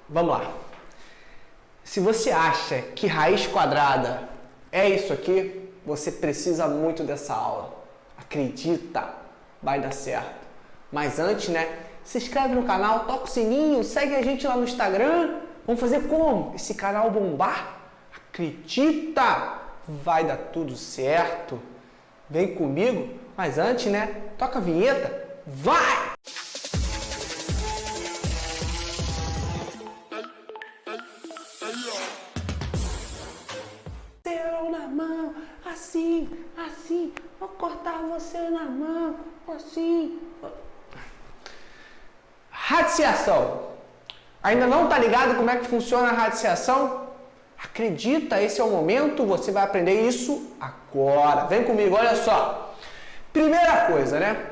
Vamos lá. Se você acha que raiz quadrada é isso aqui, você precisa muito dessa aula. Acredita, vai dar certo. Mas antes, né? Se inscreve no canal, toca o sininho, segue a gente lá no Instagram. Vamos fazer como? Esse canal bombar? Acredita, vai dar tudo certo. Vem comigo. Mas antes, né? Toca a vinheta. Vai! Na mão, assim, assim, vou cortar você na mão, assim. Radiciação. Ainda não tá ligado como é que funciona a radiciação? Acredita, esse é o momento, você vai aprender isso agora. Vem comigo, olha só. Primeira coisa, né?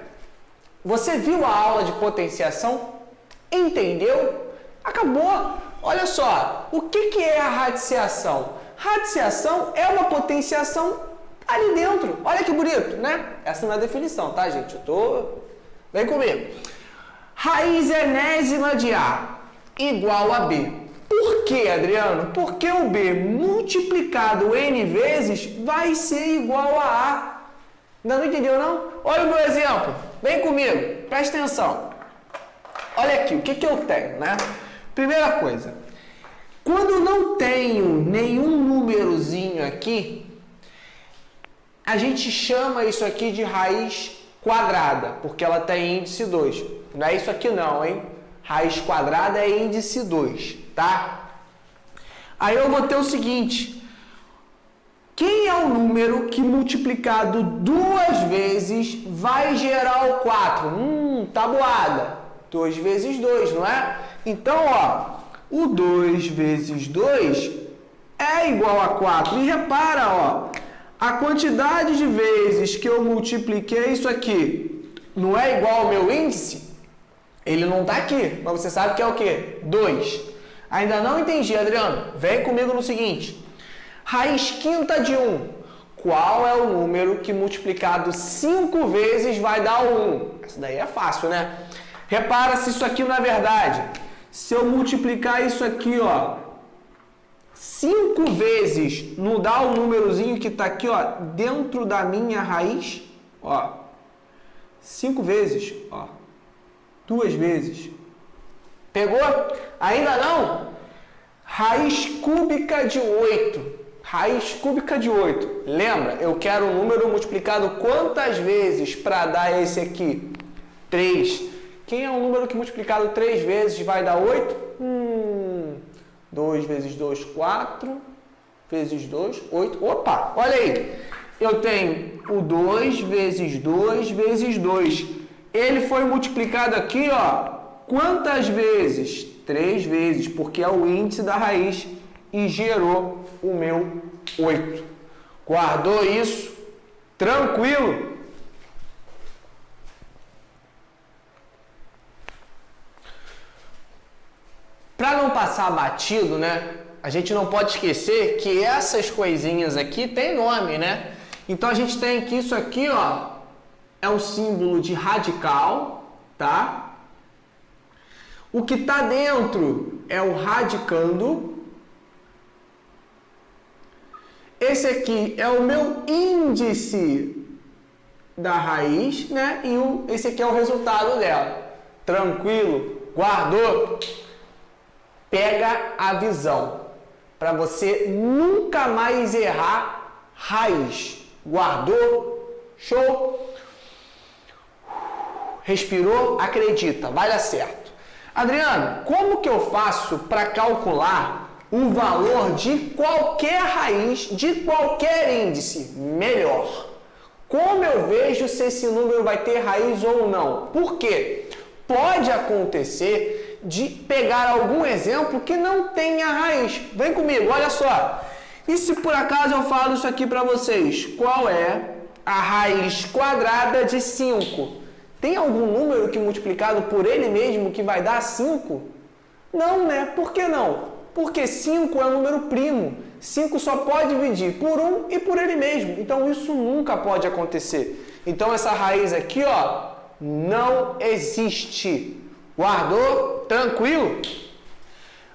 Você viu a aula de potenciação? Entendeu? Acabou. Olha só, o que é a radiciação? Radiciação é uma potenciação ali dentro. Olha que bonito, né? Essa não é a definição, tá, gente? Vem comigo. Raiz enésima de A igual a B. Por quê, Adriano? Porque o B multiplicado N vezes vai ser igual a A. Ainda não entendeu, não? Olha o meu exemplo. Vem comigo. Presta atenção. Olha aqui, o que eu tenho, né? Primeira coisa. Quando não tenho nenhum númerozinho aqui, a gente chama isso aqui de raiz quadrada, porque ela tem índice 2. Não é isso aqui não, hein? Raiz quadrada é índice 2, tá? Aí eu vou ter o seguinte. Quem é o número que multiplicado 2 vezes vai gerar o 4? Tabuada. 2 vezes 2, não é? Então, ó. O 2 vezes 2 é igual a 4. E repara, ó, a quantidade de vezes que eu multipliquei isso aqui não é igual ao meu índice? Ele não está aqui, mas você sabe que é o quê? 2. Ainda não entendi, Adriano. Vem comigo no seguinte. Raiz quinta de 1. Qual é o número que multiplicado 5 vezes vai dar o 1? Essa daí é fácil, né? Repara se isso aqui não é verdade. Se eu multiplicar isso aqui, ó, 5 vezes, não dá o númerozinho que está aqui, ó, dentro da minha raiz, ó, 5 vezes, ó, 2 vezes. Pegou? Ainda não? Raiz cúbica de 8. Raiz cúbica de 8. Lembra? Eu quero um número multiplicado quantas vezes para dar esse aqui? 3. Quem é um número que multiplicado 3 vezes vai dar 8? 2 vezes 2, 4. Vezes 2, 8. Opa, olha aí. Eu tenho o 2 vezes 2 vezes 2. Ele foi multiplicado aqui, ó. Quantas vezes? 3 vezes, porque é o índice da raiz e gerou o meu 8. Guardou isso? Tranquilo? Para não passar batido, né? A gente não pode esquecer que essas coisinhas aqui tem nome, né? Então a gente tem que isso aqui, ó, é um símbolo de radical, tá? O que está dentro é o radicando. Esse aqui é o meu índice da raiz, né? E esse aqui é o resultado dela. Tranquilo? Guardou? Pega a visão, para você nunca mais errar raiz. Guardou? Show? Respirou? Acredita, vai dar certo. Adriano, como que eu faço para calcular o valor de qualquer raiz, de qualquer índice? Melhor. Como eu vejo se esse número vai ter raiz ou não? Por quê? Pode acontecer de pegar algum exemplo que não tenha raiz. Vem comigo, olha só. E se por acaso eu falo isso aqui para vocês? Qual é a raiz quadrada de 5? Tem algum número que multiplicado por ele mesmo que vai dar 5? Não, né? Por que não? Porque 5 é um número primo. 5 só pode dividir por 1 e por ele mesmo. Então isso nunca pode acontecer. Então essa raiz aqui, ó, não existe. Guardou? Tranquilo?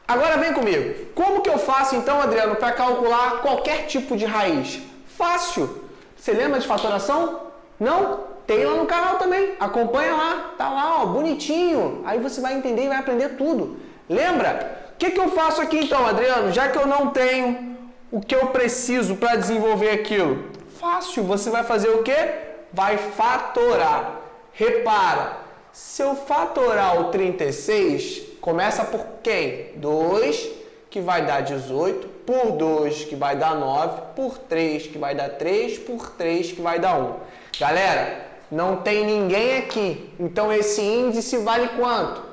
Agora vem comigo. Como que eu faço então, Adriano, para calcular qualquer tipo de raiz? Fácil. Você lembra de fatoração? Não? Tem lá no canal também. Acompanha lá. Tá lá, ó, bonitinho. Aí você vai entender e vai aprender tudo. Lembra? O que eu faço aqui então, Adriano? Já que eu não tenho o que eu preciso para desenvolver aquilo. Fácil. Você vai fazer o quê? Vai fatorar. Repara. Se eu fatorar o 36, começa por quem? 2, que vai dar 18, por 2, que vai dar 9, por 3, que vai dar 3, por 3, que vai dar 1. Galera, não tem ninguém aqui, então esse índice vale quanto?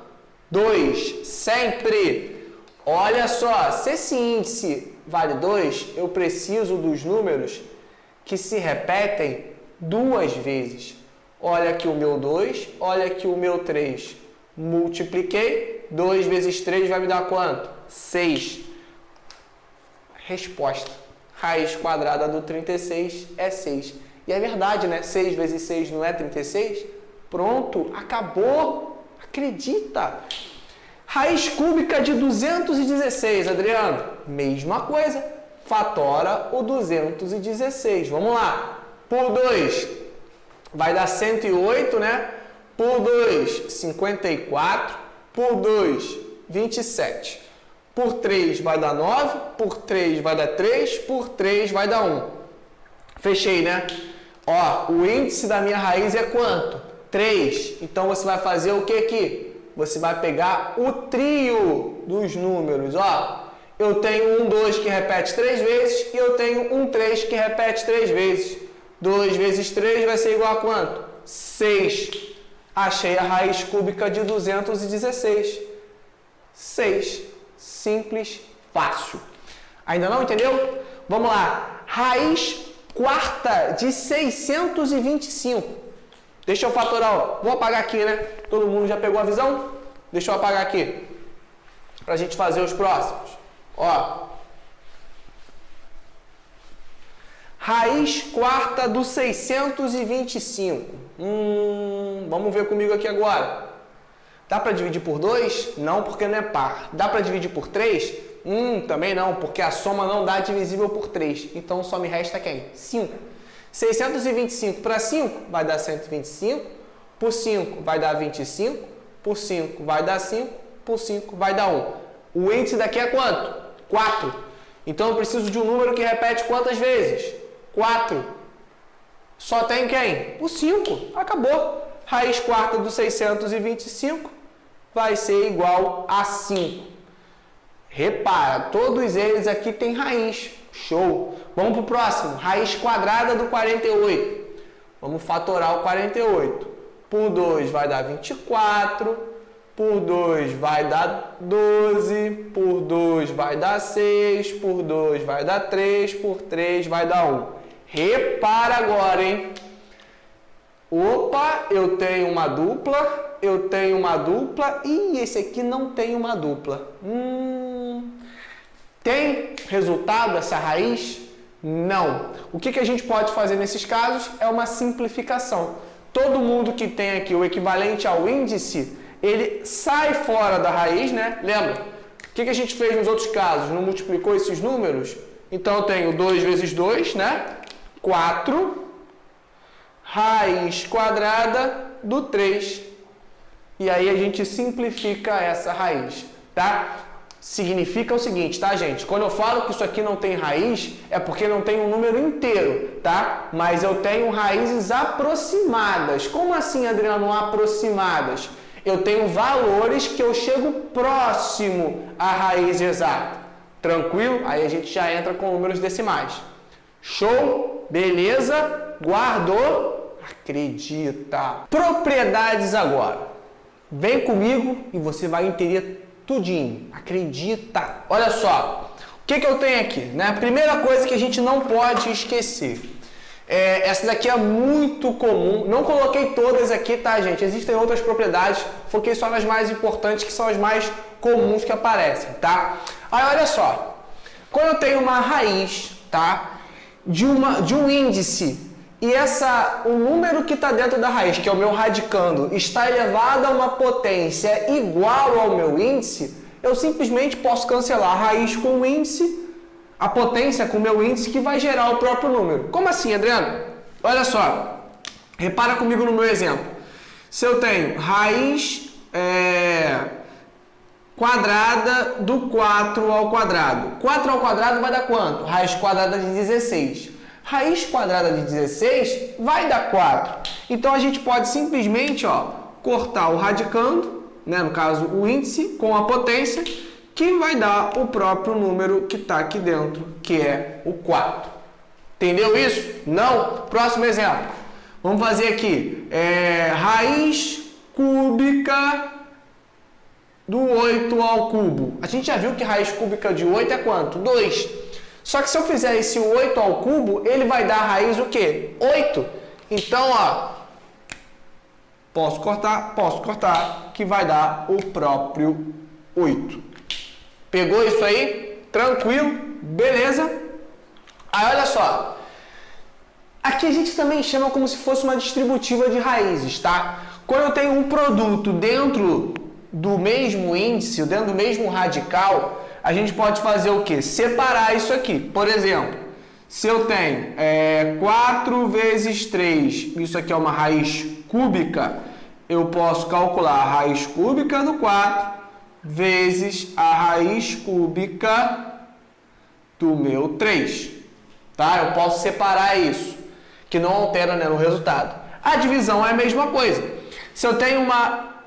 2, sempre. Olha só, se esse índice vale 2, eu preciso dos números que se repetem 2 vezes. Olha aqui o meu 2, olha aqui o meu 3. Multipliquei, 2 vezes 3 vai me dar quanto? 6. Resposta. Raiz quadrada do 36 é 6. E é verdade, né? 6 vezes 6 não é 36? Pronto, acabou. Acredita. Raiz cúbica de 216, Adriano. Mesma coisa. Fatora o 216. Vamos lá. Por 2 vai dar 108, né? Por 2, 54. Por 2, 27. Por 3 vai dar 9. Por 3 vai dar 3. Por 3 vai dar 1. Fechei, né? Ó, o índice da minha raiz é quanto? 3. Então, você vai fazer o que aqui? Você vai pegar o trio dos números, ó. Eu tenho um 2 que repete 3 vezes e eu tenho um 3 que repete 3 vezes. 2 vezes 3 vai ser igual a quanto? 6. Achei a raiz cúbica de 216. 6. Simples, fácil. Ainda não entendeu? Vamos lá. Raiz quarta de 625. Deixa eu fatorar, ó. Vou apagar aqui, né? Todo mundo já pegou a visão? Deixa eu apagar aqui. Pra gente fazer os próximos. Ó. Raiz quarta do 625. Vamos ver comigo aqui agora. Dá para dividir por 2? Não, porque não é par. Dá para dividir por 3? Também não, porque a soma não dá divisível por 3. Então só me resta quem? 5. 625 para 5 vai dar 125. Por 5 vai dar 25. Por 5 vai dar 5. Por 5 vai dar 1. O índice daqui é quanto? 4. Então eu preciso de um número que repete quantas vezes? 4. Só tem quem? O 5. Acabou. Raiz quarta do 625 vai ser igual a 5. Repara, todos eles aqui têm raiz. Show. Vamos para o próximo. Raiz quadrada do 48. Vamos fatorar o 48. Por 2 vai dar 24. Por 2 vai dar 12. Por 2 vai dar 6. Por 2 vai dar 3. Por 3 vai dar 1. Repara agora, hein? Opa, eu tenho uma dupla, eu tenho uma dupla e esse aqui não tem uma dupla. Tem resultado essa raiz? Não. O que a gente pode fazer nesses casos é uma simplificação. Todo mundo que tem aqui o equivalente ao índice, ele sai fora da raiz, né? Lembra? O que a gente fez nos outros casos? Não multiplicou esses números? Então eu tenho 2 vezes 2, né? 4, raiz quadrada do 3. E aí a gente simplifica essa raiz, tá? Significa o seguinte, tá, gente? Quando eu falo que isso aqui não tem raiz, é porque não tem um número inteiro, tá? Mas eu tenho raízes aproximadas. Como assim, Adriano, aproximadas? Eu tenho valores que eu chego próximo à raiz exata. Tranquilo? Aí a gente já entra com números decimais. Show? Beleza? Guardou? Acredita. Propriedades agora. Vem comigo e você vai entender tudinho. Acredita. Olha só. O que eu tenho aqui? Né? Primeira coisa que a gente não pode esquecer. Essa daqui é muito comum. Não coloquei todas aqui, tá, gente? Existem outras propriedades. Foquei só nas mais importantes, que são as mais comuns que aparecem, tá? Aí, olha só. Quando eu tenho uma raiz, tá? De um índice e o número que está dentro da raiz, que é o meu radicando, está elevado a uma potência igual ao meu índice, eu simplesmente posso cancelar a raiz com o índice, a potência com o meu índice, que vai gerar o próprio número. Como assim, Adriano? Olha só, repara comigo no meu exemplo. Se eu tenho raiz quadrada do 4 ao quadrado. 4 ao quadrado vai dar quanto? Raiz quadrada de 16. Raiz quadrada de 16 vai dar 4. Então, a gente pode simplesmente cortar o radicando, né, no caso o índice, com a potência, que vai dar o próprio número que está aqui dentro, que é o 4. Entendeu isso? Não? Próximo exemplo. Vamos fazer aqui. Raiz cúbica do 8 ao cubo. A gente já viu que raiz cúbica de 8 é quanto? 2. Só que se eu fizer esse 8 ao cubo, ele vai dar a raiz o quê? 8. Então, posso cortar, que vai dar o próprio 8. Pegou isso aí? Tranquilo? Beleza? Aí, olha só. Aqui a gente também chama como se fosse uma distributiva de raízes, tá? Quando eu tenho um produto dentro do mesmo índice, dentro do mesmo radical, a gente pode fazer o quê? Separar isso aqui. Por exemplo, se eu tenho 4 vezes 3, isso aqui é uma raiz cúbica, eu posso calcular a raiz cúbica do 4 vezes a raiz cúbica do meu 3. Tá? Eu posso separar isso, que não altera, né, no resultado. A divisão é a mesma coisa. Se eu tenho uma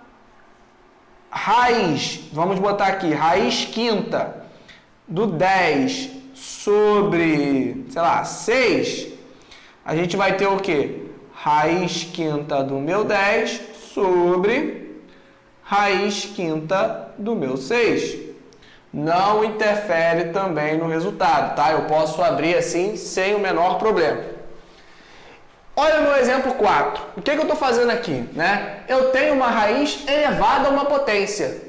raiz, vamos botar aqui, raiz quinta do 10 sobre, sei lá, 6, a gente vai ter o quê? Raiz quinta do meu 10 sobre raiz quinta do meu 6. Não interfere também no resultado, tá? Eu posso abrir assim sem o menor problema. Olha o meu exemplo 4. O que eu estou fazendo aqui, né? Eu tenho uma raiz elevada a uma potência.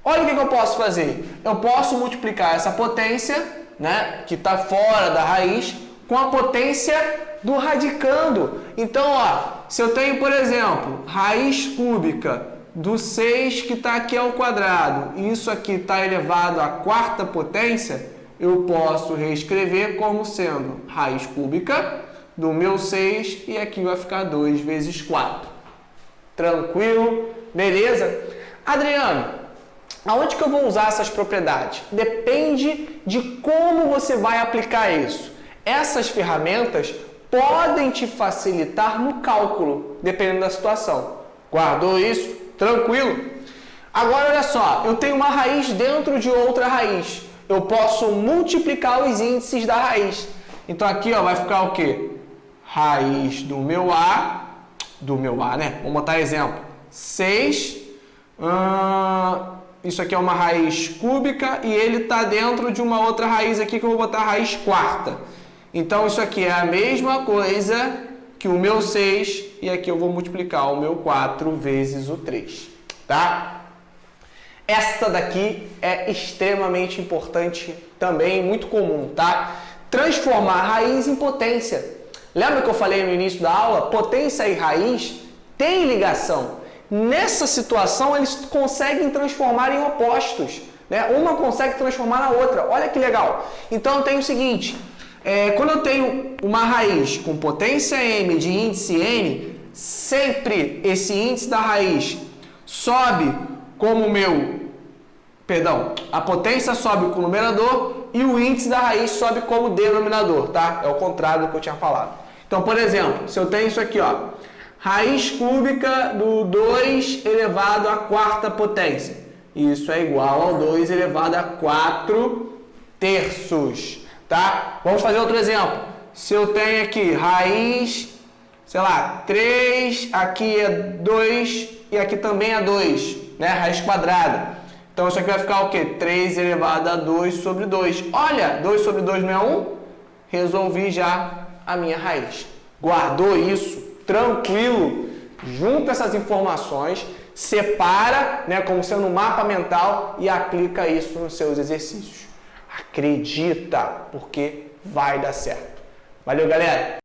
Olha o que eu posso fazer. Eu posso multiplicar essa potência, né, que está fora da raiz, com a potência do radicando. Então, se eu tenho, por exemplo, raiz cúbica do 6 que está aqui ao quadrado, e isso aqui está elevado à quarta potência, eu posso reescrever como sendo raiz cúbica do meu 6, e aqui vai ficar 2 vezes 4. Tranquilo? Beleza? Adriano, aonde que eu vou usar essas propriedades? Depende de como você vai aplicar isso. Essas ferramentas podem te facilitar no cálculo, dependendo da situação. Guardou isso? Tranquilo? Agora, olha só, eu tenho uma raiz dentro de outra raiz. Eu posso multiplicar os índices da raiz. Então, aqui vai ficar o quê? Raiz do meu A, né? Vamos botar exemplo. 6, isso aqui é uma raiz cúbica e ele está dentro de uma outra raiz aqui que eu vou botar raiz quarta. Então, isso aqui é a mesma coisa que o meu 6 e aqui eu vou multiplicar o meu 4 vezes o 3, tá? Essa daqui é extremamente importante também, muito comum, tá? Transformar raiz em potência. Lembra que eu falei no início da aula? Potência e raiz têm ligação. Nessa situação, eles conseguem transformar em opostos, né? Uma consegue transformar na outra. Olha que legal. Então, eu tenho o seguinte. Quando eu tenho uma raiz com potência m de índice n, sempre esse índice da raiz sobe como a potência sobe com o numerador e o índice da raiz sobe como denominador, tá? É o contrário do que eu tinha falado. Então, por exemplo, se eu tenho isso aqui, raiz cúbica do 2 elevado à quarta potência. Isso é igual ao 2 elevado a 4 terços, tá? Vamos fazer outro exemplo. Se eu tenho aqui raiz, sei lá, 3, aqui é 2 e aqui também é 2, né? Raiz quadrada. Então, isso aqui vai ficar o quê? 3 elevado a 2 sobre 2. Olha, 2 sobre 2 não é 1? Resolvi já a minha raiz. Guardou isso? Tranquilo? Junta essas informações, separa, né, como sendo um mapa mental e aplica isso nos seus exercícios. Acredita, porque vai dar certo. Valeu, galera!